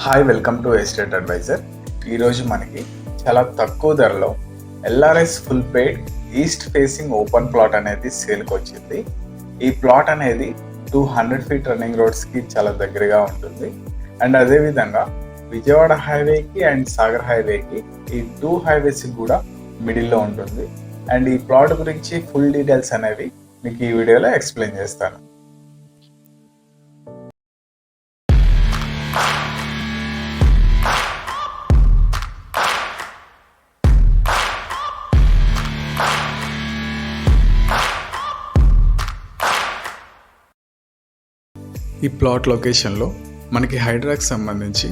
Hi, welcome to estate advisor. ఈరోజు మనకి చాలా తక్కువ ధరలో LRS full paid east facing open plot అనేది సేల్కి వచ్చింది. ఈ ప్లాట్ అనేది 200 ఫీట్ రన్నింగ్ రోడ్స్కి చాలా దగ్గరగా ఉంటుంది. అండ్ అదేవిధంగా విజయవాడ హైవేకి అండ్ సాగర్ హైవేకి ఈ 2 హైవేస్కి కూడా మిడిల్లో ఉంటుంది. అండ్ ఈ ప్లాట్ గురించి ఫుల్ డీటెయిల్స్ అనేవి మీకు ఈ వీడియోలో ఎక్స్ప్లెయిన్ చేస్తాను. ఈ ప్లాట్ లొకేషన్లో మనకి హైడ్రాకి సంబంధించి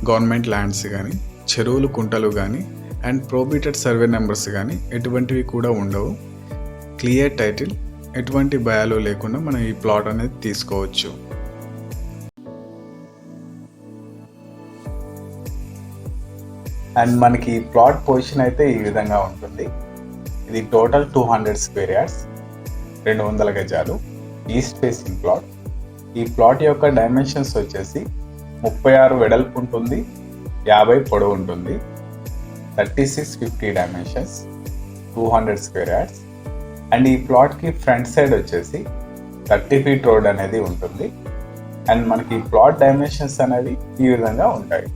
గవర్నమెంట్ ల్యాండ్స్ కానీ, చెరువులు, కుంటలు కానీ అండ్ ప్రోబిటెడ్ సర్వే నెంబర్స్ కానీ ఎటువంటివి కూడా ఉండవు. క్లియర్ టైటిల్, ఎటువంటి భయాలు లేకుండా మనం ఈ ప్లాట్ అనేది తీసుకోవచ్చు. అండ్ మనకి ఈ ప్లాట్ పొజిషన్ అయితే ఈ విధంగా ఉంటుంది. ఇది టోటల్ 200 స్క్వేర్ యార్డ్స్, 200 గజాలు, ఈస్ట్ ఫేసింగ్ ప్లాట్. ఈ ప్లాట్ యొక్క డైమెన్షన్స్ వచ్చేసి 36 వెడల్పు ఉంటుంది, 50 పొడవు ఉంటుంది, 3650 డైమెన్షన్స్, 200 స్క్వేర్ యార్డ్స్. అండ్ ఈ ప్లాట్కి ఫ్రంట్ సైడ్ వచ్చేసి 30 ఫీట్ రోడ్ అనేది ఉంటుంది. అండ్ మనకి ప్లాట్ డైమెన్షన్స్ అనేవి ఈ విధంగా ఉంటాయి.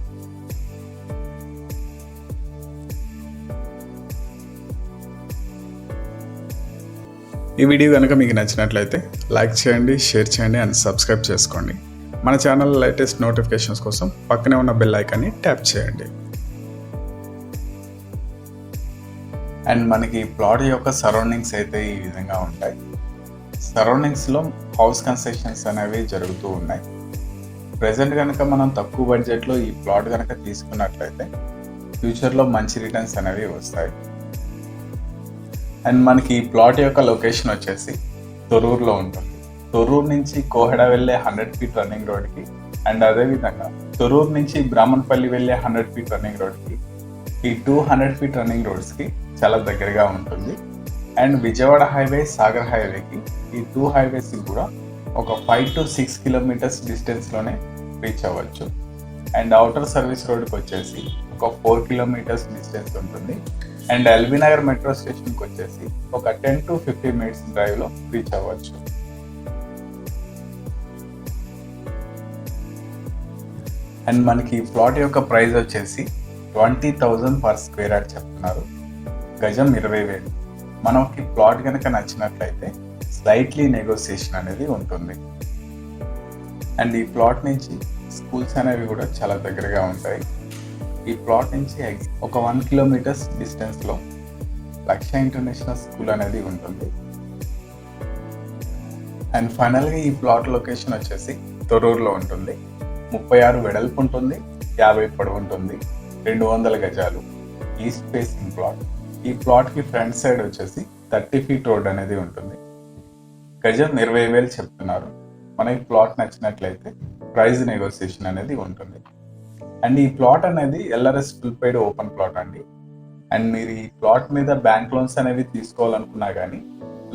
ఈ వీడియో కనుక మీకు నచ్చినట్లయితే లైక్ చేయండి, షేర్ చేయండి అండ్ సబ్స్క్రైబ్ చేసుకోండి. మన ఛానల్ లేటెస్ట్ నోటిఫికేషన్స్ కోసం పక్కనే ఉన్న బెల్ ఐకాన్ని ట్యాప్ చేయండి. అండ్ మనకి ప్లాట్ యొక్క సరౌండింగ్స్ అయితే ఈ విధంగా ఉంటాయి. సరౌండింగ్స్లో హౌస్ కన్స్ట్రక్షన్స్ అనేవి జరుగుతూ ఉన్నాయి. ప్రజెంట్ కనుక మనం తక్కువ బడ్జెట్లో ఈ ప్లాట్ కనుక తీసుకున్నట్లయితే ఫ్యూచర్లో మంచి రిటర్న్స్ అనేవి వస్తాయి. అండ్ మనకి ఈ ప్లాట్ యొక్క లొకేషన్ వచ్చేసి తొర్రూరులో ఉంటుంది. తొర్రూరు నుంచి కోహెడ వెళ్ళే 100 ఫీట్ రన్నింగ్ రోడ్కి అండ్ అదేవిధంగా తొర్రూరు నుంచి బ్రాహ్మణపల్లి వెళ్ళే 100 ఫీట్ రన్నింగ్ రోడ్కి ఈ 200 ఫీట్ రన్నింగ్ రోడ్స్కి చాలా దగ్గరగా ఉంటుంది. అండ్ విజయవాడ హైవే, సాగర్ హైవేకి ఈ 2 హైవేస్కి కూడా ఒక 5 to 6 కిలోమీటర్స్ డిస్టెన్స్లోనే రీచ్ అవ్వచ్చు. అండ్ అవుటర్ సర్వీస్ రోడ్కి వచ్చేసి ఒక 4 కిలోమీటర్స్ డిస్టెన్స్ ఉంటుంది. అండ్ ఎల్బీ నగర్ మెట్రో స్టేషన్కి వచ్చేసి ఒక 10 to 15 మినిట్స్ డ్రైవ్లో రీచ్ అవ్వచ్చు. అండ్ మనకి ఈ ప్లాట్ యొక్క ప్రైస్ వచ్చేసి 20,000 పర్ స్క్వేర్ యార్డ్ చెప్తున్నారు. గజం 20,000. మనకి ప్లాట్ కనుక నచ్చినట్లయితే స్లైట్లీ నెగోసియేషన్ అనేది ఉంటుంది. అండ్ ఈ ప్లాట్ నుంచి స్కూల్స్ అనేవి కూడా చాలా దగ్గరగా ఉంటాయి. ఈ ప్లాట్ నుంచి ఒక 1 కిలోమీటర్స్ డిస్టెన్స్లో లక్ష ఇంటర్నేషనల్ స్కూల్ అనేది ఉంటుంది. అండ్ ఫైనల్గా ఈ ప్లాట్ లొకేషన్ వచ్చేసి తొర్రూరులో ఉంటుంది. 36 వెడల్పు ఉంటుంది, 50 పొడవు ఉంటుంది, 200 గజాలు, ఈస్ట్ ఫేసింగ్ ప్లాట్. ఈ ప్లాట్కి ఫ్రంట్ సైడ్ వచ్చేసి 30 ఫీట్ రోడ్ అనేది ఉంటుంది. గజం 20,000 చెప్తున్నారు. మనకి ప్లాట్ నచ్చినట్లయితే ప్రైస్ నెగోసియేషన్ అనేది ఉంటుంది. అండ్ ఈ ప్లాట్ అనేది LRS full paid open plot అండి. అండ్ మీరు ఈ ప్లాట్ మీద బ్యాంక్ లోన్స్ అనేవి తీసుకోవాలనుకున్నా కానీ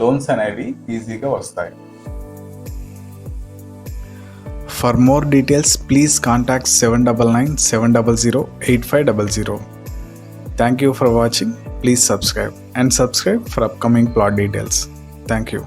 లోన్స్ అనేవి ఈజీగా వస్తాయి. For more details please contact 7997008500. Thank you for watching. Please subscribe for upcoming plot details. Thank you.